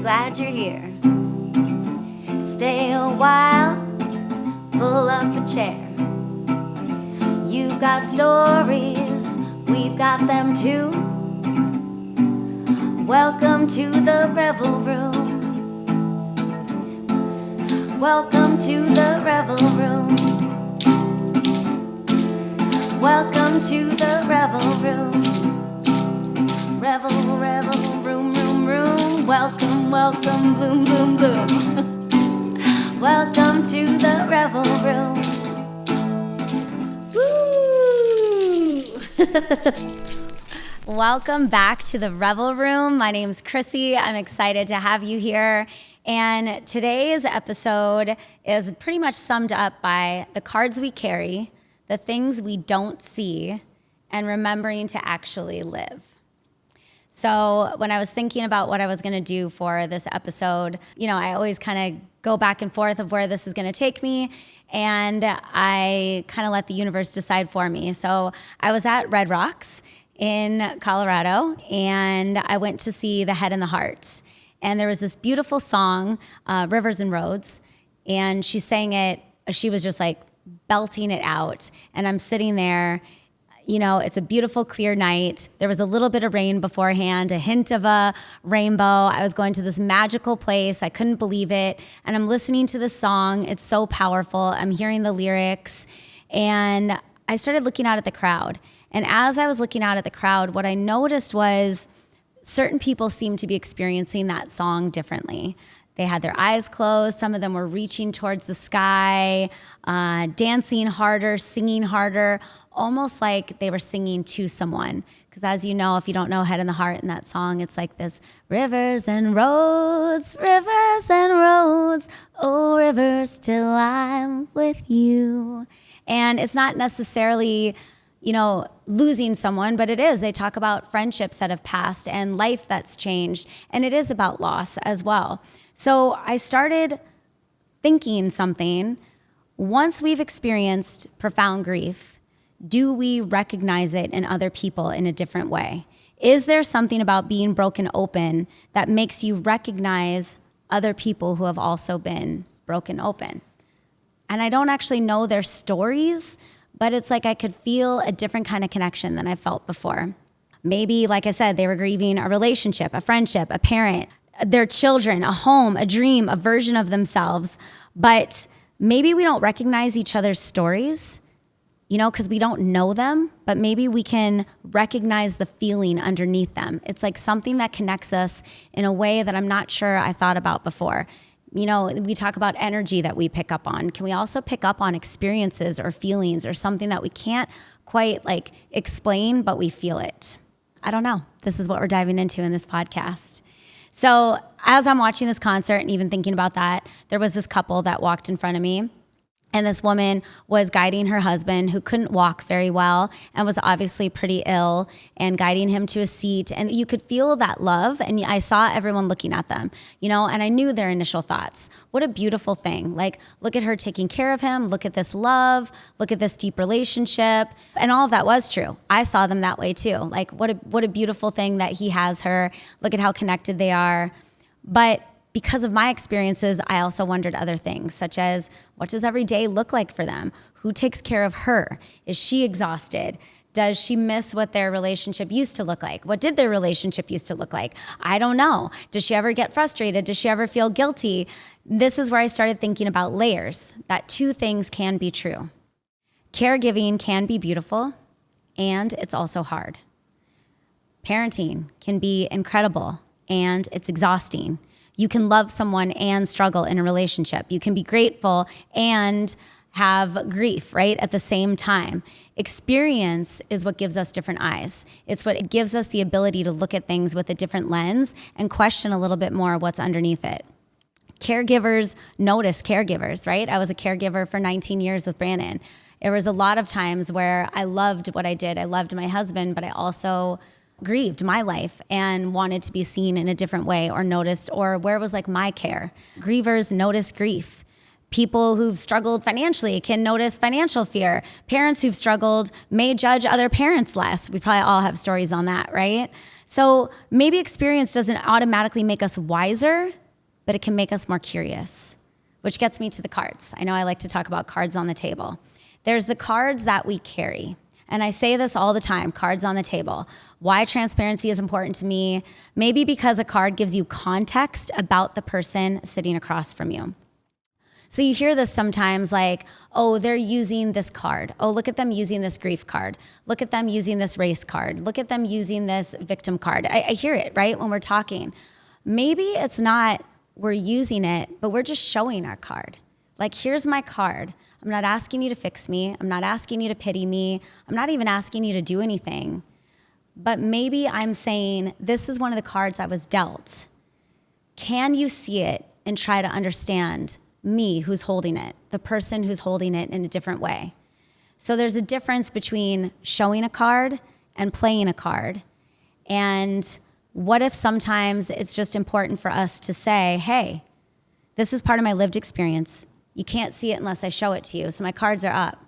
glad you're here. Stay a while, pull up a chair. You've got stories, we've got them too. Welcome to the Revel Room. Welcome to the Revel Room. Welcome to the Revel Room. Revel, revel, room, room, room. Welcome, welcome, bloom, bloom, bloom. Welcome to the Revel Room. Woo! Welcome back to the Revel Room. My name's Chrissy. I'm excited to have you here. And today's episode is pretty much summed up by the cards we carry, the things we don't see, and remembering to actually live. So when I was thinking about what I was going to do for this episode, I always kind of go back and forth of where this is going to take me, and I kind of let the universe decide for me. So I was at Red Rocks in Colorado, and I went to see The Head and the Heart. And there was this beautiful song, Rivers and Roads, and she sang it. She was just like belting it out, and I'm sitting there. It's a beautiful, clear night. There was a little bit of rain beforehand, a hint of a rainbow. I was going to this magical place. I couldn't believe it. And I'm listening to this song. It's so powerful. I'm hearing the lyrics. And I started looking out at the crowd. And as I was looking out at the crowd, what I noticed was certain people seemed to be experiencing that song differently. They had their eyes closed. Some of them were reaching towards the sky, dancing harder, singing harder, almost like they were singing to someone. Because as you know, if you don't know Head and the Heart in that song, it's like this, rivers and roads, oh rivers, till I'm with you. And it's not necessarily losing someone, but it is. They talk about friendships that have passed and life that's changed. And it is about loss as well. So I started thinking something. Once we've experienced profound grief, do we recognize it in other people in a different way? Is there something about being broken open that makes you recognize other people who have also been broken open? And I don't actually know their stories, but it's like I could feel a different kind of connection than I felt before. Maybe, like I said, they were grieving a relationship, a friendship, a parent, their children, a home, a dream, a version of themselves. But maybe we don't recognize each other's stories, because we don't know them, but maybe we can recognize the feeling underneath them. It's like something that connects us in a way that I'm not sure I thought about before. We talk about energy that we pick up on. Can we also pick up on experiences or feelings or something that we can't quite explain, but we feel it? I don't know. This is what we're diving into in this podcast. So as I'm watching this concert and even thinking about that, there was this couple that walked in front of me. And this woman was guiding her husband who couldn't walk very well and was obviously pretty ill, and guiding him to a seat. And you could feel that love. And I saw everyone looking at them, and I knew their initial thoughts. What a beautiful thing. Look at her taking care of him. Look at this love. Look at this deep relationship. And all of that was true. I saw them that way too. What a beautiful thing that he has her. Look at how connected they are. But because of my experiences, I also wondered other things, such as, what does every day look like for them? Who takes care of her? Is she exhausted? Does she miss what their relationship used to look like? What did their relationship used to look like? I don't know. Does she ever get frustrated? Does she ever feel guilty? This is where I started thinking about layers, that two things can be true. Caregiving can be beautiful, and it's also hard. Parenting can be incredible, and it's exhausting. You can love someone and struggle in a relationship. You can be grateful and have grief, right, at the same time. Experience is what gives us different eyes. It's what gives us the ability to look at things with a different lens and question a little bit more what's underneath it. Caregivers notice caregivers, right? I was a caregiver for 19 years with Brandon. There was a lot of times where I loved what I did. I loved my husband, but I also grieved my life and wanted to be seen in a different way or noticed, or where was my care. Grievers notice grief. People who've struggled financially can notice financial fear. Parents who've struggled may judge other parents less. We probably all have stories on that, right? So maybe experience doesn't automatically make us wiser, but it can make us more curious, which gets me to the cards. I know I like to talk about cards on the table. There's the cards that we carry. And I say this all the time, cards on the table. Why transparency is important to me? Maybe because a card gives you context about the person sitting across from you. So you hear this sometimes like, oh, they're using this card. Oh, look at them using this grief card. Look at them using this race card. Look at them using this victim card. I hear it, right, when we're talking. Maybe it's not we're using it, but we're just showing our card. Like, here's my card. I'm not asking you to fix me. I'm not asking you to pity me. I'm not even asking you to do anything. But maybe I'm saying, this is one of the cards I was dealt. Can you see it and try to understand me who's holding it, the person who's holding it in a different way? So there's a difference between showing a card and playing a card. And what if sometimes it's just important for us to say, hey, this is part of my lived experience. You can't see it unless I show it to you. So my cards are up.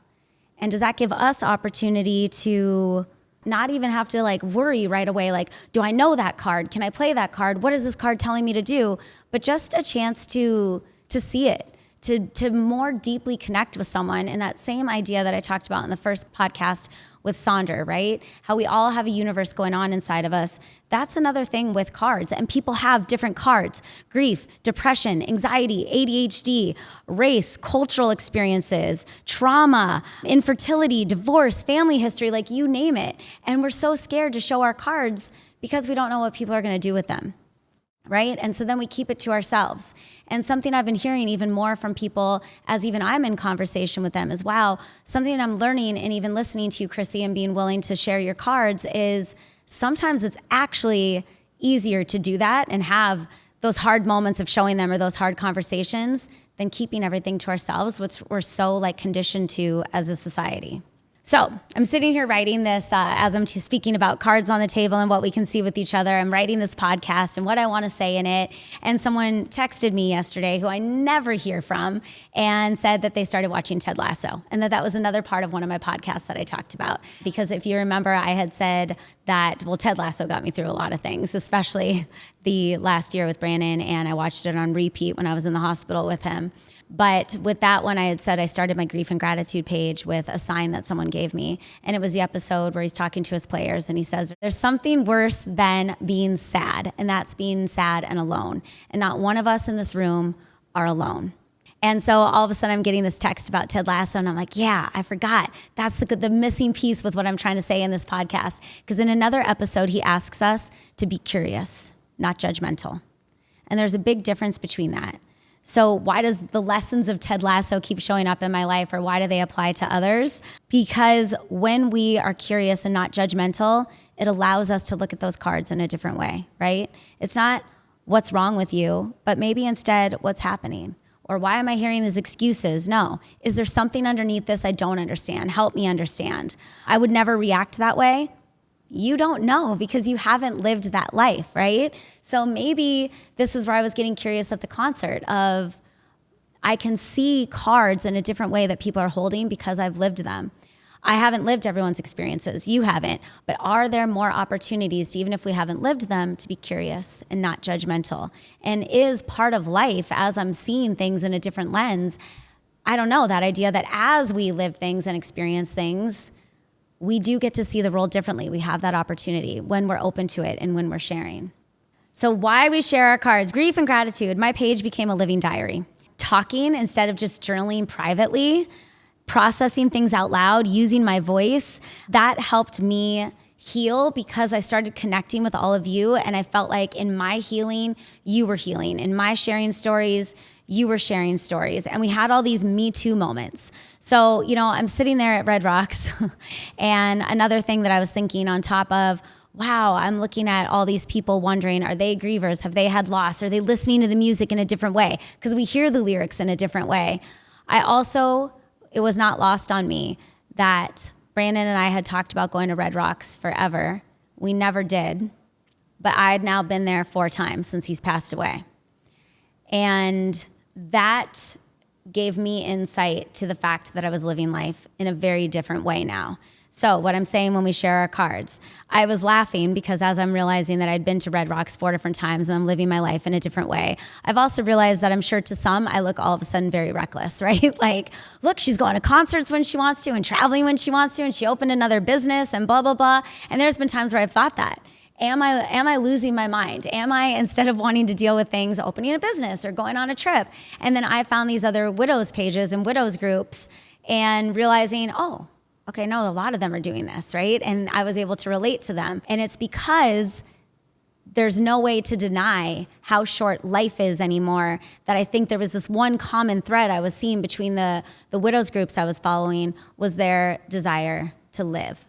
And does that give us opportunity to not even have to like worry right away, like, do I know that card? Can I play that card? What is this card telling me to do? But just a chance to see it, to more deeply connect with someone. And that same idea that I talked about in the first podcast with Sonder, right? How we all have a universe going on inside of us. That's another thing with cards. And people have different cards: grief, depression, anxiety, ADHD, race, cultural experiences, trauma, infertility, divorce, family history, like you name it. And we're so scared to show our cards because we don't know what people are going to do with them. Right? And so then we keep it to ourselves. And something I've been hearing even more from people as even I'm in conversation with them is, wow, something I'm learning and even listening to you, Chrissy, and being willing to share your cards is sometimes it's actually easier to do that and have those hard moments of showing them or those hard conversations than keeping everything to ourselves, which we're so like conditioned to as a society. So I'm sitting here writing this as I'm speaking about cards on the table and what we can see with each other. I'm writing this podcast and what I want to say in it. And someone texted me yesterday who I never hear from and said that they started watching Ted Lasso and that was another part of one of my podcasts that I talked about. Because if you remember, I had said that, well, Ted Lasso got me through a lot of things, especially the last year with Brandon. And I watched it on repeat when I was in the hospital with him. But with that one, I had said I started my grief and gratitude page with a sign that someone gave me. And it was the episode where he's talking to his players and he says, there's something worse than being sad, and that's being sad and alone. And not one of us in this room are alone. And so all of a sudden I'm getting this text about Ted Lasso and I'm like, yeah, I forgot. That's the missing piece with what I'm trying to say in this podcast. Because in another episode, he asks us to be curious, not judgmental. And there's a big difference between that. So why does the lessons of Ted Lasso keep showing up in my life, or why do they apply to others? Because when we are curious and not judgmental, it allows us to look at those cards in a different way, right? It's not what's wrong with you, but maybe instead what's happening. Or why am I hearing these excuses? No. Is there something underneath this I don't understand? Help me understand. I would never react that way. You don't know because you haven't lived that life, right? So maybe this is where I was getting curious at the concert of I can see cards in a different way that people are holding because I've lived them. I haven't lived everyone's experiences. You haven't. But are there more opportunities, even if we haven't lived them, to be curious and not judgmental? And is part of life, as I'm seeing things in a different lens, I don't know, that idea that as we live things and experience things, we do get to see the world differently. We have that opportunity when we're open to it and when we're sharing. So why we share our cards, grief and gratitude. My page became a living diary. Talking instead of just journaling privately, processing things out loud, using my voice, that helped me heal because I started connecting with all of you. And I felt like in my healing, you were healing. In my sharing stories, you were sharing stories. And we had all these Me Too moments. So, I'm sitting there at Red Rocks and another thing that I was thinking on top of, wow, I'm looking at all these people wondering, are they grievers? Have they had loss? Are they listening to the music in a different way? Because we hear the lyrics in a different way. It was not lost on me that Brandon and I had talked about going to Red Rocks forever. We never did, but I had now been there 4 times since he's passed away. And that gave me insight to the fact that I was living life in a very different way now. So what I'm saying when we share our cards, I was laughing because as I'm realizing that I'd been to Red Rocks 4 different times and I'm living my life in a different way, I've also realized that I'm sure to some, I look all of a sudden very reckless, right? Like, look, she's going to concerts when she wants to and traveling when she wants to, and she opened another business and blah, blah, blah. And there's been times where I've thought that. Am I losing my mind? Am I, instead of wanting to deal with things, opening a business or going on a trip? And then I found these other widows pages and widows groups and realizing, oh, okay, no, a lot of them are doing this, right? And I was able to relate to them. And it's because there's no way to deny how short life is anymore that I think there was this one common thread I was seeing between the widows groups I was following was their desire to live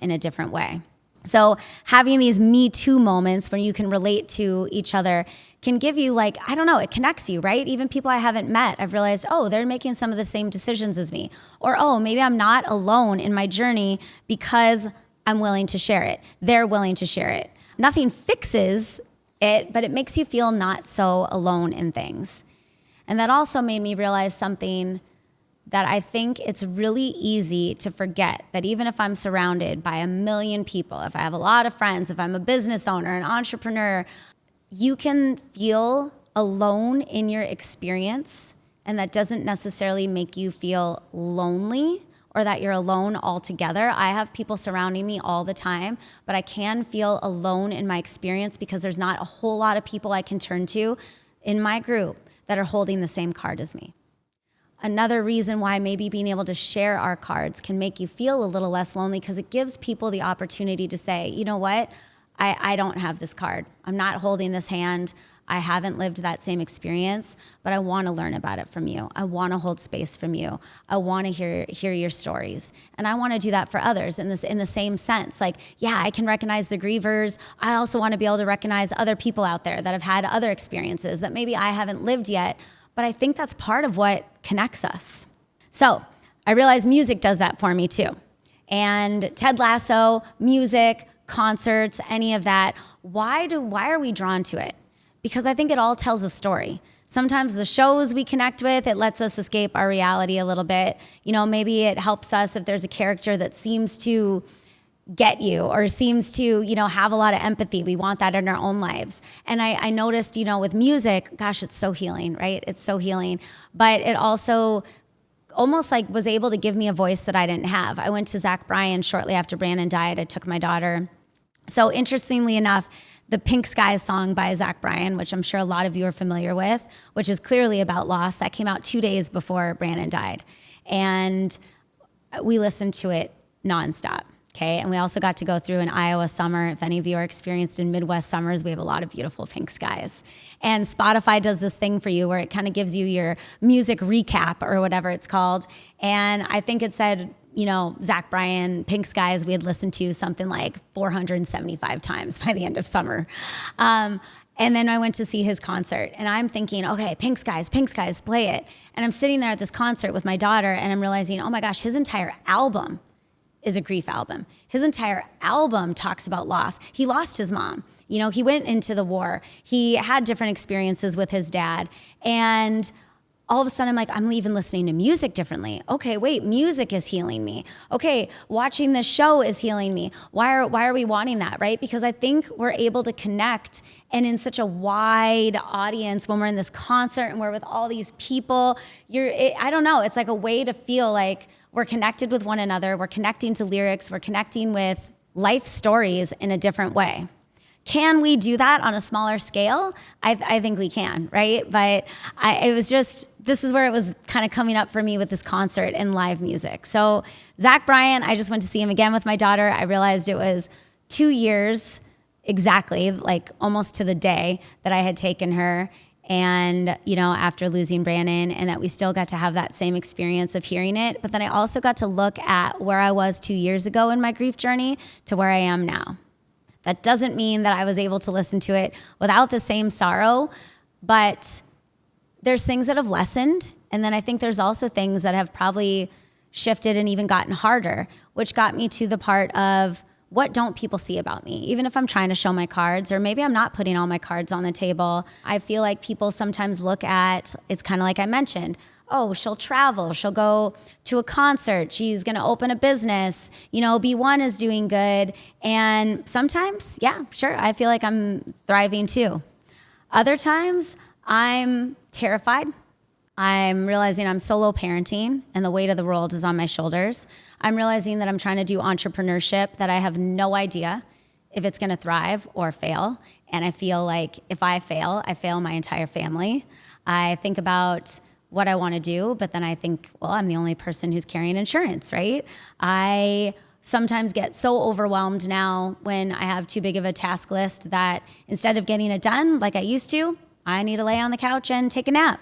in a different way. So having these Me Too moments where you can relate to each other can give you like, I don't know, it connects you, right? Even people I haven't met, I've realized, oh, they're making some of the same decisions as me. Or, oh, maybe I'm not alone in my journey because I'm willing to share it. They're willing to share it. Nothing fixes it, but it makes you feel not so alone in things. And that also made me realize something that I think it's really easy to forget that even if I'm surrounded by a million people, if I have a lot of friends, if I'm a business owner, an entrepreneur, you can feel alone in your experience, and that doesn't necessarily make you feel lonely or that you're alone altogether. I have people surrounding me all the time, but I can feel alone in my experience because there's not a whole lot of people I can turn to in my group that are holding the same card as me. Another reason why maybe being able to share our cards can make you feel a little less lonely because it gives people the opportunity to say, you know what, I don't have this card. I'm not holding this hand. I haven't lived that same experience, but I want to learn about it from you. I want to hold space from you. I want to hear your stories. And I want to do that for others in the same sense. Like, yeah, I can recognize the grievers. I also want to be able to recognize other people out there that have had other experiences that maybe I haven't lived yet. But I think that's part of what connects us. So I realize music does that for me too. And Ted Lasso, music, concerts, any of that, why are we drawn to it? Because I think it all tells a story. Sometimes the shows we connect with, it lets us escape our reality a little bit. You know, maybe it helps us if there's a character that seems to get you or seems to, have a lot of empathy. We want that in our own lives. And I noticed, with music, gosh, it's so healing, right? It's so healing. But it also almost like was able to give me a voice that I didn't have. I went to Zach Bryan shortly after Brandon died. I took my daughter. So interestingly enough, the Pink Skies song by Zach Bryan, which I'm sure a lot of you are familiar with, which is clearly about loss, that came out 2 days before Brandon died. And we listened to it nonstop. Okay, and we also got to go through an Iowa summer. If any of you are experienced in Midwest summers, we have a lot of beautiful pink skies. And Spotify does this thing for you where it kind of gives you your music recap or whatever it's called. And I think it said, Zach Bryan, Pink Skies, we had listened to something like 475 times by the end of summer. And then I went to see his concert, and I'm thinking, okay, Pink Skies, play it. And I'm sitting there at this concert with my daughter, and I'm realizing, oh my gosh, his entire album is a grief album. His entire album talks about loss. He lost his mom. He went into the war. He had different experiences with his dad. And all of a sudden, I'm like, I'm even listening to music differently. Okay, wait, music is healing me. Okay, watching this show is healing me. Why are we wanting that, right? Because I think we're able to connect, and in such a wide audience when we're in this concert and we're with all these people, I don't know, it's like a way to feel like we're connected with one another, we're connecting to lyrics, we're connecting with life stories in a different way. Can we do that on a smaller scale? I think we can, right? But this is where it was kind of coming up for me with this concert and live music. So Zach Bryan, I just went to see him again with my daughter. I realized it was 2 years exactly, like almost to the day that I had taken her. And, after losing Brandon, and that we still got to have that same experience of hearing it. But then I also got to look at where I was 2 years ago in my grief journey to where I am now. That doesn't mean that I was able to listen to it without the same sorrow, but there's things that have lessened. And then I think there's also things that have probably shifted and even gotten harder, which got me to the part of, what don't people see about me? Even if I'm trying to show my cards, or maybe I'm not putting all my cards on the table, I feel like people sometimes look at, it's kind of like I mentioned, oh, she'll travel, she'll go to a concert, she's gonna open a business, B1 is doing good. And sometimes, yeah, sure, I feel like I'm thriving too. Other times, I'm terrified. I'm realizing I'm solo parenting and the weight of the world is on my shoulders. I'm realizing that I'm trying to do entrepreneurship that I have no idea if it's gonna thrive or fail. And I feel like if I fail my entire family. I think about what I wanna do, but then I think, well, I'm the only person who's carrying insurance, right? I sometimes get so overwhelmed now when I have too big of a task list that instead of getting it done like I used to, I need to lay on the couch and take a nap.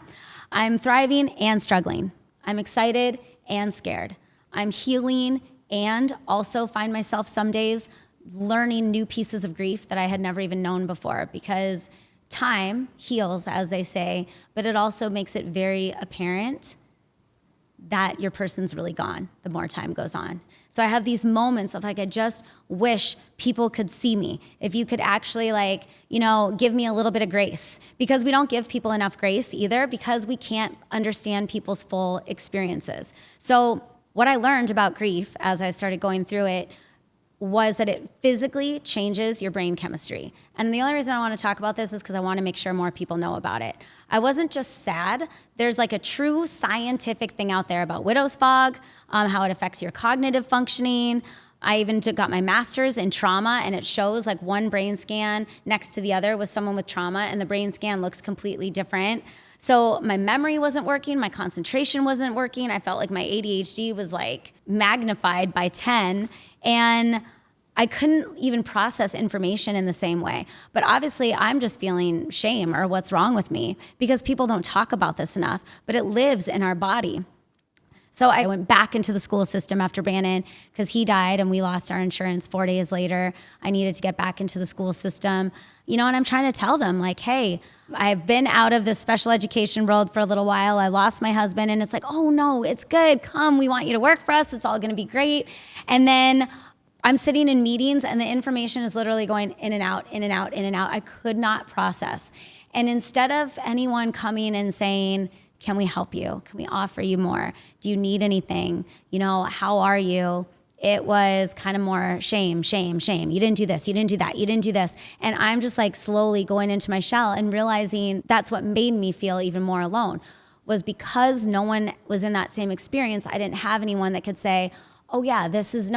I'm thriving and struggling. I'm excited and scared. I'm healing and also find myself some days learning new pieces of grief that I had never even known before, because time heals, as they say, but it also makes it very apparent that your person's really gone the more time goes on. So I have these moments of like, I just wish people could see me. If you could actually give me a little bit of grace, because we don't give people enough grace either, because we can't understand people's full experiences. So what I learned about grief as I started going through it was that it physically changes your brain chemistry. And the only reason I want to talk about this is because I want to make sure more people know about it. I wasn't just sad. There's like a true scientific thing out there about widow's fog, how it affects your cognitive functioning. I even got my master's in trauma, and it shows like one brain scan next to the other with someone with trauma, and the brain scan looks completely different. So my memory wasn't working, my concentration wasn't working. I felt like my ADHD was like magnified by 10. And I couldn't even process information in the same way. But obviously, I'm just feeling shame or what's wrong with me, because people don't talk about this enough, but it lives in our body. So I went back into the school system after Bannon because he died and we lost our insurance 4 days later. I needed to get back into the school system, and I'm trying to tell them like, hey, I've been out of the special education world for a little while. I lost my husband, and it's like, oh no, it's good. Come, we want you to work for us. It's all gonna be great. And then I'm sitting in meetings and the information is literally going in and out, in and out, in and out. I could not process. And instead of anyone coming and saying, can we help you? Can we offer you more? Do you need anything? How are you? It was kind of more shame, shame, shame. You didn't do this, you didn't do that, you didn't do this. And I'm just like slowly going into my shell and realizing that's what made me feel even more alone, was because no one was in that same experience. I didn't have anyone that could say, oh yeah, this is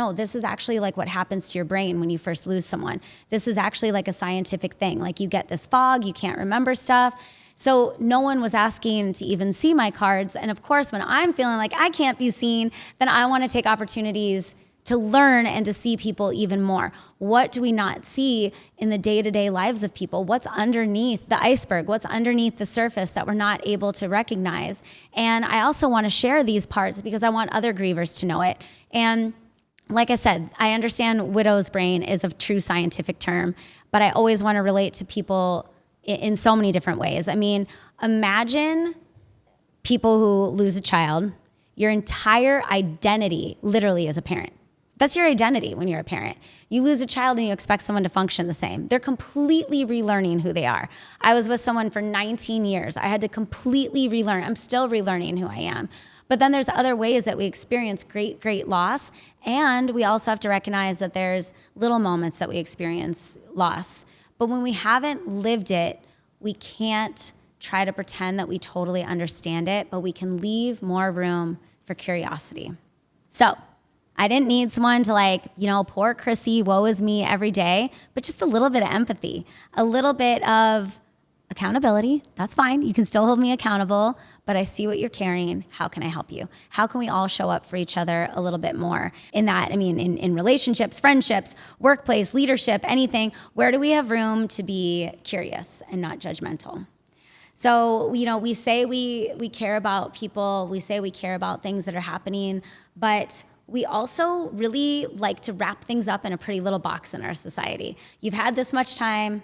actually like what happens to your brain when you first lose someone. This is actually like a scientific thing. Like you get this fog, you can't remember stuff. So no one was asking to even see my cards. And of course, when I'm feeling like I can't be seen, then I want to take opportunities to learn and to see people even more. What do we not see in the day-to-day lives of people? What's underneath the iceberg? What's underneath the surface that we're not able to recognize? And I also want to share these parts because I want other grievers to know it. And like I said, I understand widow's brain is a true scientific term, but I always want to relate to people in so many different ways. I mean, imagine people who lose a child. Your entire identity literally is a parent. That's your identity when you're a parent. You lose a child and you expect someone to function the same. They're completely relearning who they are. I was with someone for 19 years. I had to completely relearn. I'm still relearning who I am. But then there's other ways that we experience great, great loss. And we also have to recognize that there's little moments that we experience loss. But when we haven't lived it, we can't try to pretend that we totally understand it, but we can leave more room for curiosity. So I didn't need someone to poor Chrissy, woe is me every day, but just a little bit of empathy, a little bit of accountability. That's fine. You can still hold me accountable, but I see what you're carrying. How can I help you? How can we all show up for each other a little bit more in that? I mean, in relationships, friendships, workplace, leadership, anything, where do we have room to be curious and not judgmental? So, we say we care about people, we say we care about things that are happening, but we also really like to wrap things up in a pretty little box in our society. You've had this much time,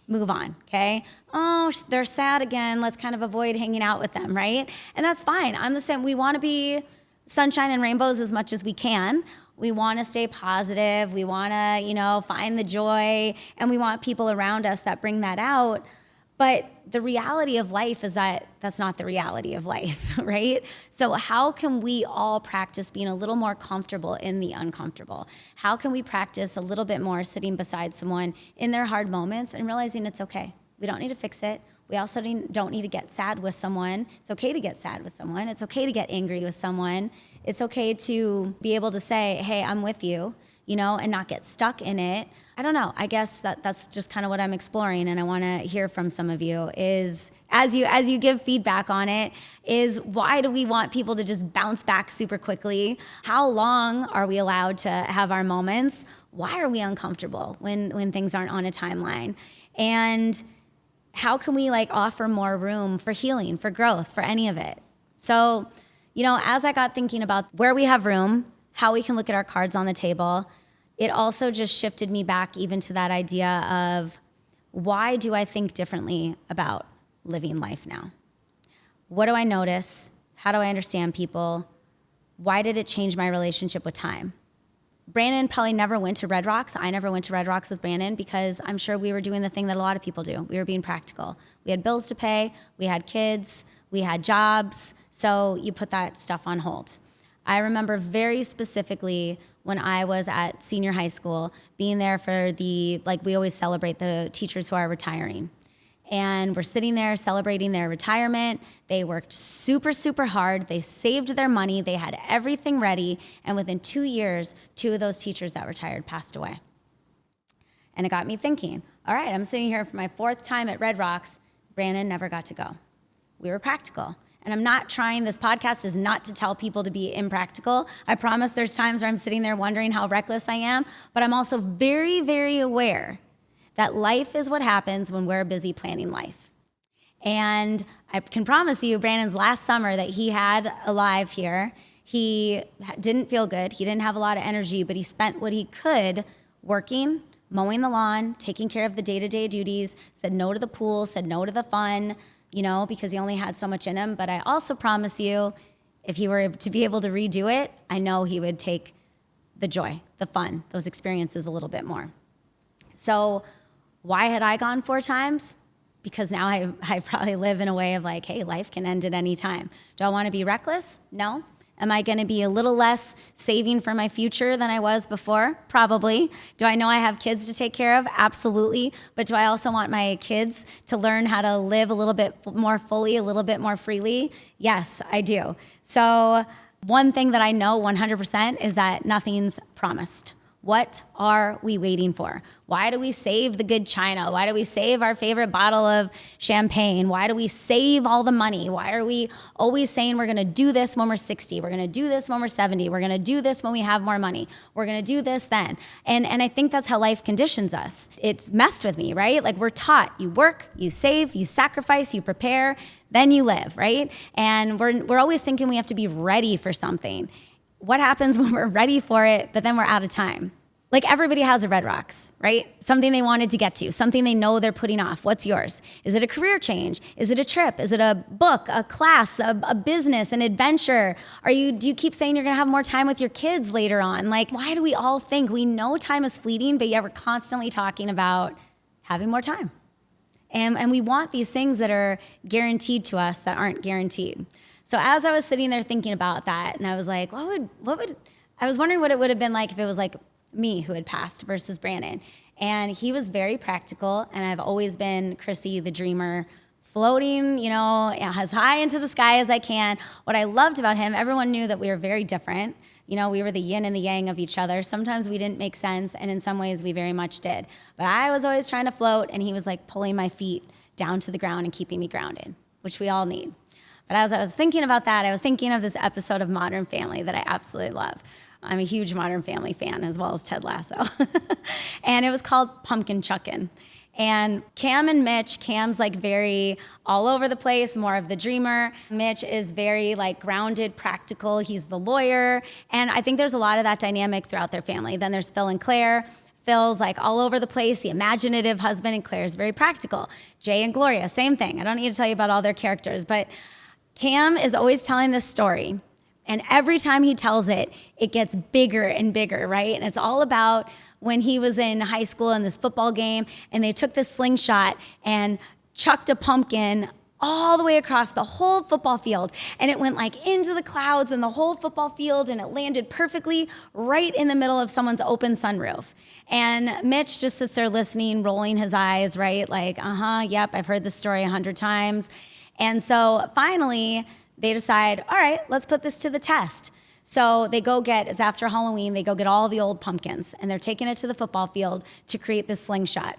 move on, okay? Oh, they're sad again, let's kind of avoid hanging out with them, right? And that's fine. I'm the same. We want to be sunshine and rainbows as much as we can. We want to stay positive. We want to, find the joy, and we want people around us that bring that out. But the reality of life is that that's not the reality of life, right? So how can we all practice being a little more comfortable in the uncomfortable? How can we practice a little bit more sitting beside someone in their hard moments and realizing it's okay? We don't need to fix it. We also don't need to get sad with someone. It's okay to get sad with someone. It's okay to get angry with someone. It's okay to be able to say, hey, I'm with you, and not get stuck in it. I don't know. I guess that's just kind of what I'm exploring, and I want to hear from some of you is, as you give feedback on it, is why do we want people to just bounce back super quickly? How long are we allowed to have our moments? Why are we uncomfortable when things aren't on a timeline? And how can we offer more room for healing, for growth, for any of it? So, as I got thinking about where we have room, how we can look at our cards on the table, it also just shifted me back even to that idea of why do I think differently about living life now? What do I notice? How do I understand people? Why did it change my relationship with time? Brandon probably never went to Red Rocks. I never went to Red Rocks with Brandon because I'm sure we were doing the thing that a lot of people do. We were being practical. We had bills to pay, we had kids, we had jobs, so you put that stuff on hold. I remember very specifically when I was at senior high school, being there for we always celebrate the teachers who are retiring. And we're sitting there celebrating their retirement. They worked super, super hard. They saved their money. They had everything ready. And within 2 years, 2 of those teachers that retired passed away. And it got me thinking, all right, I'm sitting here for my 4th time at Red Rocks. Brandon never got to go. We were practical. And I'm not trying, this podcast is not to tell people to be impractical. I promise there's times where I'm sitting there wondering how reckless I am, but I'm also very, very aware that life is what happens when we're busy planning life. And I can promise you, Brandon's last summer that he had alive here, he didn't feel good. He didn't have a lot of energy, but he spent what he could working, mowing the lawn, taking care of the day-to-day duties, said no to the pool, said no to the fun, because he only had so much in him. But I also promise you, if he were to be able to redo it, I know he would take the joy, the fun, those experiences a little bit more. So why had I gone 4 times? Because now I probably live in a way of hey, life can end at any time. Do I want to be reckless? No. Am I going to be a little less saving for my future than I was before? Probably. Do I know I have kids to take care of? Absolutely. But do I also want my kids to learn how to live a little bit more fully, a little bit more freely? Yes, I do. So one thing that I know 100% is that nothing's promised. What are we waiting for? Why do we save the good china? Why do we save our favorite bottle of champagne? Why do we save all the money? Why are we always saying we're going to do this when we're 60? We're going to do this when we're 70. We're going to do this when we have more money. We're going to do this then. And I think that's how life conditions us. It's messed with me, right? We're taught, you work, you save, you sacrifice, you prepare, then you live, right? And we're always thinking we have to be ready for something. What happens when we're ready for it, but then we're out of time? Everybody has a Red Rocks, right? Something they wanted to get to, something they know they're putting off. What's yours? Is it a career change? Is it a trip? Is it a book, a class, a business, an adventure? Do you keep saying you're gonna have more time with your kids later on? Why do we all think we know time is fleeting, but yet we're constantly talking about having more time? And we want these things that are guaranteed to us that aren't guaranteed. So as I was sitting there thinking about that, and I was like, I was wondering what it would have been like if it was me who had passed versus Brandon. And he was very practical, and I've always been Chrissy the dreamer, floating, as high into the sky as I can. What I loved about him, everyone knew that we were very different. We were the yin and the yang of each other. Sometimes we didn't make sense, and in some ways we very much did. But I was always trying to float, and he was pulling my feet down to the ground and keeping me grounded, which we all need. But as I was thinking about that, I was thinking of this episode of Modern Family that I absolutely love. I'm a huge Modern Family fan, as well as Ted Lasso. And it was called Pumpkin Chuckin'. And Cam and Mitch, Cam's very all over the place, more of the dreamer. Mitch is very grounded, practical. He's the lawyer. And I think there's a lot of that dynamic throughout their family. Then there's Phil and Claire. Phil's all over the place, the imaginative husband, and Claire's very practical. Jay and Gloria, same thing. I don't need to tell you about all their characters, but Cam is always telling this story. And every time he tells it, it gets bigger and bigger, right? And it's all about when he was in high school in this football game, and they took this slingshot and chucked a pumpkin all the way across the whole football field, and it went like into the clouds and the whole football field, and it landed perfectly right in the middle of someone's open sunroof. And Mitch just sits there listening, rolling his eyes, right? Like, yep, I've heard this story 100 times. And so finally, they decide, all right, let's put this to the test. So they go get, it's after Halloween, they go get all the old pumpkins, and they're taking it to the football field to create this slingshot.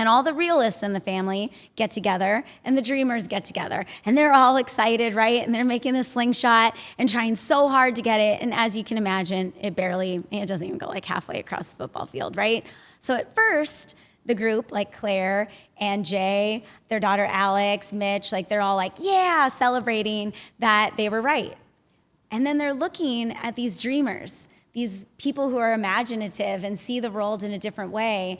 And all the realists in the family get together, and the dreamers get together, and they're all excited, right? And they're making this slingshot and trying so hard to get it. And as you can imagine, it doesn't even go like halfway across the football field, right? So at first, the group, like Claire and Jay, their daughter Alex, Mitch, like they're all like, yeah, celebrating that they were right. And then they're looking at these dreamers, these people who are imaginative and see the world in a different way.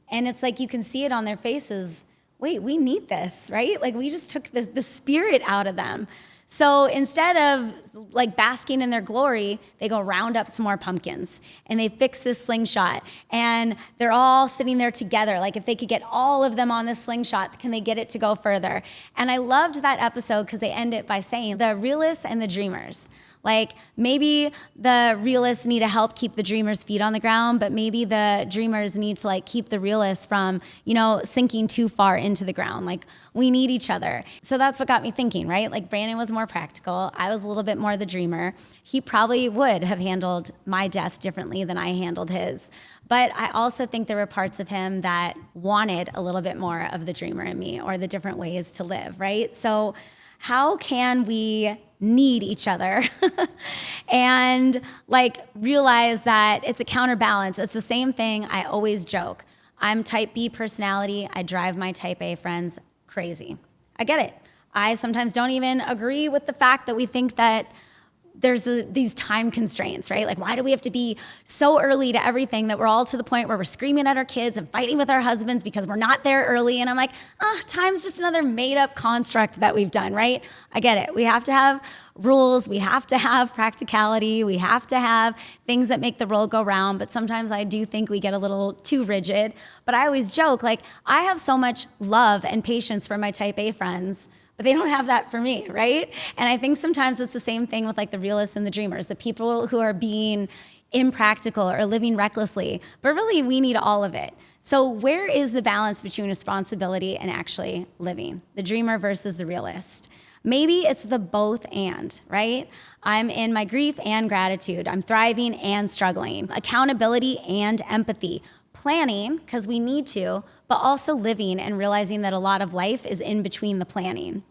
And it's like you can see it on their faces. Wait, we need this, right? Like we just took the spirit out of them. So instead of like basking in their glory, they go round up some more pumpkins and they fix this slingshot, and they're all sitting there together. Like if they could get all of them on this slingshot, can they get it to go further? And I loved that episode because they end it by saying the realists and the dreamers. Like maybe the realists need to help keep the dreamers' feet on the ground, but maybe the dreamers need to like keep the realists from, sinking too far into the ground. Like we need each other. So that's what got me thinking, right? Like Brandon was more practical. I was a little bit more the dreamer. He probably would have handled my death differently than I handled his. But I also think there were parts of him that wanted a little bit more of the dreamer in me, or the different ways to live, right? So how can we need each other and like realize that it's a counterbalance? It's the same thing. I always joke. I'm type B personality. I drive my type A friends crazy. I get it. I sometimes don't even agree with the fact that we think that there's these time constraints, right? Like, why do we have to be so early to everything that we're all to the point where we're screaming at our kids and fighting with our husbands because we're not there early? And I'm like, time's just another made up construct that we've done, right? I get it. We have to have rules. We have to have practicality. We have to have things that make the world go round. But sometimes I do think we get a little too rigid. But I always joke, like, I have so much love and patience for my type A friends, but they don't have that for me, right? And I think sometimes it's the same thing with like the realists and the dreamers, the people who are being impractical or living recklessly, but really we need all of it. So where is the balance between responsibility and actually living? The dreamer versus the realist. Maybe it's the both and, right? I'm in my grief and gratitude. I'm thriving and struggling. Accountability and empathy. Planning, because we need to, but also living and realizing that a lot of life is in between the planning.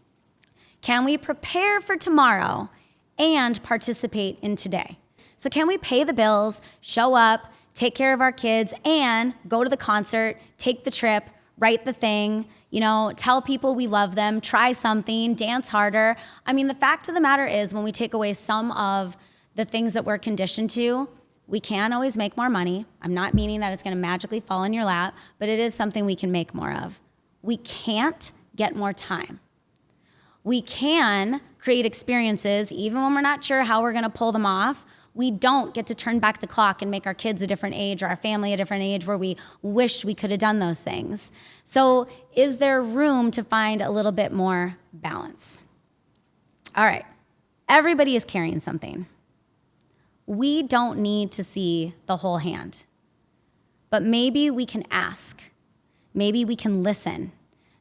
Can we prepare for tomorrow and participate in today? So can we pay the bills, show up, take care of our kids, and go to the concert, take the trip, write the thing, tell people we love them, try something, dance harder? I mean, the fact of the matter is, when we take away some of the things that we're conditioned to, we can always make more money. I'm not meaning that it's going to magically fall in your lap, but it is something we can make more of. We can't get more time. We can create experiences even when we're not sure how we're going to pull them off. We don't get to turn back the clock and make our kids a different age or our family a different age where we wish we could have done those things. So is there room to find a little bit more balance? All right. Everybody is carrying something. We don't need to see the whole hand, but maybe we can ask. Maybe we can listen.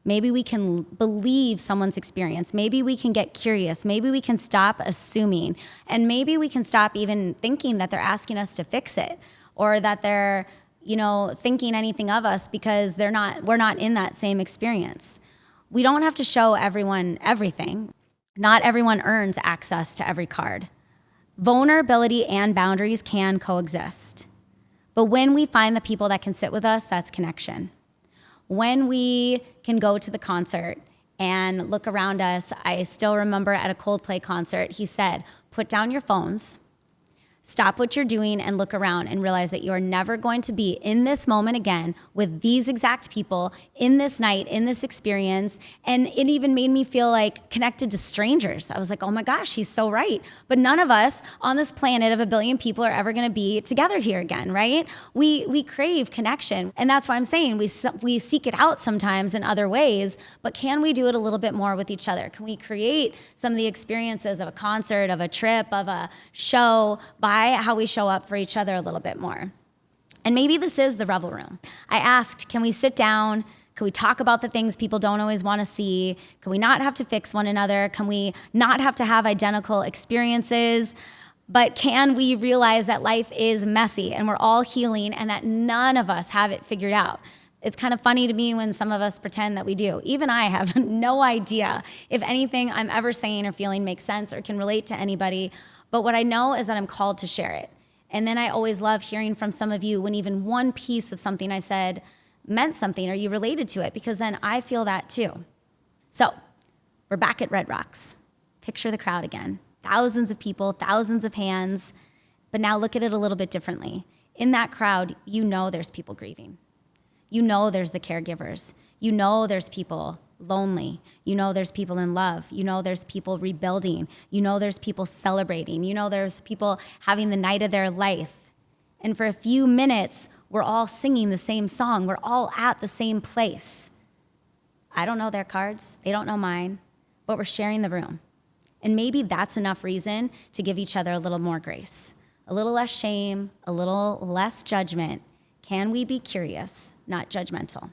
Maybe we can believe someone's experience. Maybe we can get curious. Maybe we can stop assuming. And maybe we can stop even thinking that they're asking us to fix it, or that they're, thinking anything of us because we're not in that same experience. We don't have to show everyone everything. Not everyone earns access to every card. Vulnerability and boundaries can coexist. But when we find the people that can sit with us, that's connection. When we can go to the concert and look around us, I still remember at a Coldplay concert, he said, put down your phones, Stop what you're doing and look around and realize that you are never going to be in this moment again with these exact people in this night, in this experience. And it even made me feel like connected to strangers. I was like, oh my gosh, he's so right. But none of us on this planet of 1 billion people are ever going to be together here again, right? We crave connection. And that's why I'm saying we seek it out sometimes in other ways, but can we do it a little bit more with each other? Can we create some of the experiences of a concert, of a trip, of a show by how we show up for each other a little bit more? And maybe this is the Revel Room. I asked, can we sit down? Can we talk about the things people don't always want to see? Can we not have to fix one another? Can we not have to have identical experiences? But can we realize that life is messy and we're all healing and that none of us have it figured out? It's kind of funny to me when some of us pretend that we do. Even I have no idea if anything I'm ever saying or feeling makes sense or can relate to anybody. But what I know is that I'm called to share it. And then I always love hearing from some of you when even one piece of something I said meant something or you related to it, because then I feel that too. So we're back at Red Rocks. Picture the crowd again. Thousands of people, thousands of hands. But now look at it a little bit differently. In that crowd, you know there's people grieving. You know there's the caregivers. You know there's people lonely. You know there's people in love. You know there's people rebuilding. You know there's people celebrating. You know there's people having the night of their life. And for a few minutes, we're all singing the same song. We're all at the same place. I don't know their cards. They don't know mine. But we're sharing the room. And maybe that's enough reason to give each other a little more grace, a little less shame, a little less judgment. Can we be curious, not judgmental?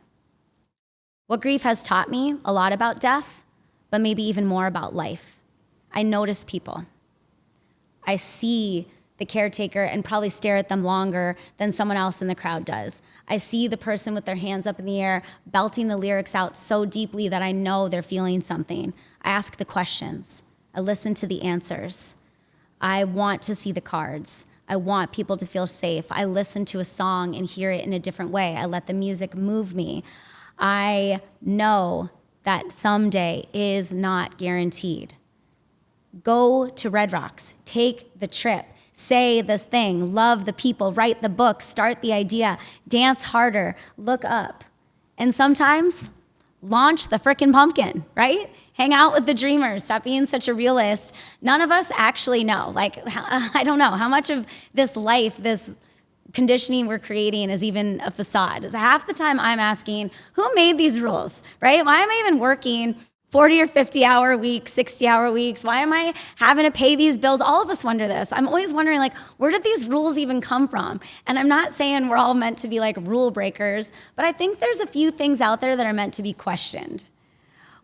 What grief has taught me a lot about death, but maybe even more about life. I notice people. I see the caretaker and probably stare at them longer than someone else in the crowd does. I see the person with their hands up in the air, belting the lyrics out so deeply that I know they're feeling something. I ask the questions. I listen to the answers. I want to see the cards. I want people to feel safe. I listen to a song and hear it in a different way. I let the music move me. I know that someday is not guaranteed. Go to Red Rocks. Take the trip. Say the thing. Love the people. Write the book. Start the idea. Dance harder. Look up. And sometimes launch the frickin' pumpkin, right? Hang out with the dreamers. Stop being such a realist. None of us actually know. Like, I don't know how much of this life, this conditioning we're creating is even a facade. Half the time I'm asking, who made these rules, right? Why am I even working 40 or 50 hour weeks, 60 hour weeks? Why am I having to pay these bills? All of us wonder this. I'm always wondering, like, where did these rules even come from? And I'm not saying we're all meant to be like rule breakers, but I think there's a few things out there that are meant to be questioned.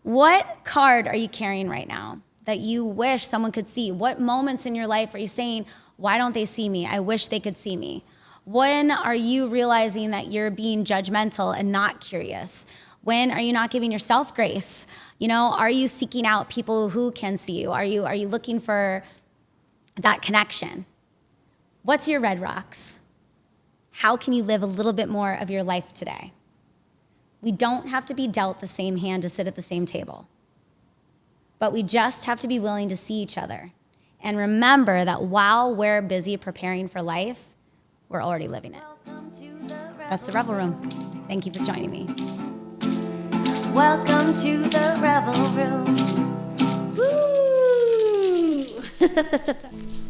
What card are you carrying right now that you wish someone could see? What moments in your life are you saying, why don't they see me? I wish they could see me. When are you realizing that you're being judgmental and not curious? When are you not giving yourself grace? You know, are you seeking out people who can see you? Are you looking for that connection? What's your Red Rocks? How can you live a little bit more of your life today? We don't have to be dealt the same hand to sit at the same table. But we just have to be willing to see each other and remember that while we're busy preparing for life, we're already living it. That's the Revel Room. Thank you for joining me. Welcome to the Revel Room. Woo!